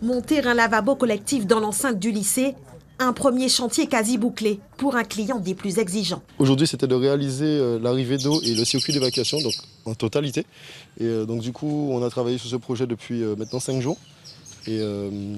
Monter un lavabo collectif dans l'enceinte du lycée, un premier chantier quasi bouclé pour un client des plus exigeants. Aujourd'hui, c'était de réaliser l'arrivée d'eau et le circuit d'évacuation, donc en totalité. Et donc du coup, on a travaillé sur ce projet depuis maintenant 5 jours. Et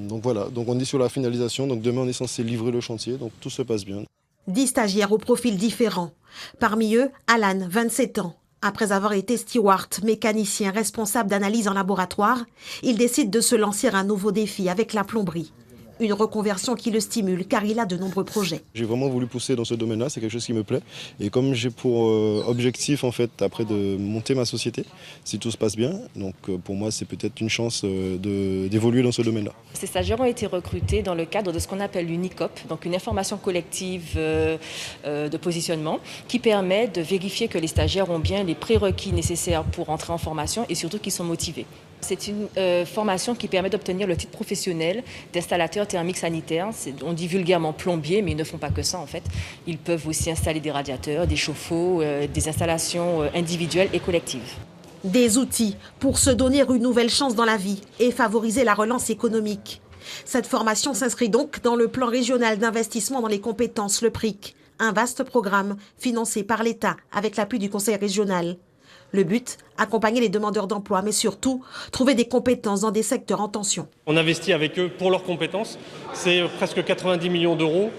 donc voilà, donc on est sur la finalisation, donc demain on est censé livrer le chantier, donc tout se passe bien. 10 stagiaires aux profils différents. Parmi eux, Alan, 27 ans. Après avoir été steward, mécanicien, responsable d'analyse en laboratoire, il décide de se lancer un nouveau défi avec la plomberie. Une reconversion qui le stimule car il a de nombreux projets. J'ai vraiment voulu pousser dans ce domaine-là, c'est quelque chose qui me plaît. Et comme j'ai pour objectif en fait après de monter ma société, si tout se passe bien, donc pour moi c'est peut-être une chance d'évoluer dans ce domaine-là. Ces stagiaires ont été recrutés dans le cadre de ce qu'on appelle une ICOP, donc une information collective de positionnement, qui permet de vérifier que les stagiaires ont bien les prérequis nécessaires pour entrer en formation et surtout qu'ils sont motivés. C'est une formation qui permet d'obtenir le titre professionnel d'installateur thermique sanitaire. On dit vulgairement plombier, mais ils ne font pas que ça en fait. Ils peuvent aussi installer des radiateurs, des chauffe-eau, des installations individuelles et collectives. Des outils pour se donner une nouvelle chance dans la vie et favoriser la relance économique. Cette formation s'inscrit donc dans le plan régional d'investissement dans les compétences, le PRIC, un vaste programme financé par l'État avec l'appui du Conseil régional. Le but, accompagner les demandeurs d'emploi, mais surtout trouver des compétences dans des secteurs en tension. On investit avec eux pour leurs compétences. C'est presque 90 millions d'euros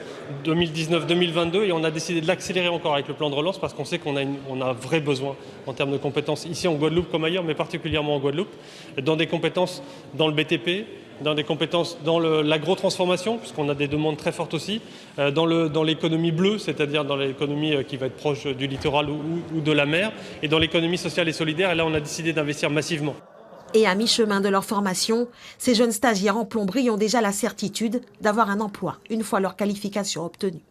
2019-2022 et on a décidé de l'accélérer encore avec le plan de relance parce qu'on sait qu'on a un vrai besoin en termes de compétences ici en Guadeloupe comme ailleurs, mais particulièrement en Guadeloupe, dans des compétences dans le BTP, dans des compétences dans l'agro-transformation, puisqu'on a des demandes très fortes aussi, dans l'économie bleue, c'est-à-dire dans l'économie qui va être proche du littoral ou de la mer, et dans l'économie sociale et solidaire. Et là, on a décidé d'investir massivement. Et à mi-chemin de leur formation, ces jeunes stagiaires en plomberie ont déjà la certitude d'avoir un emploi une fois leur qualification obtenue.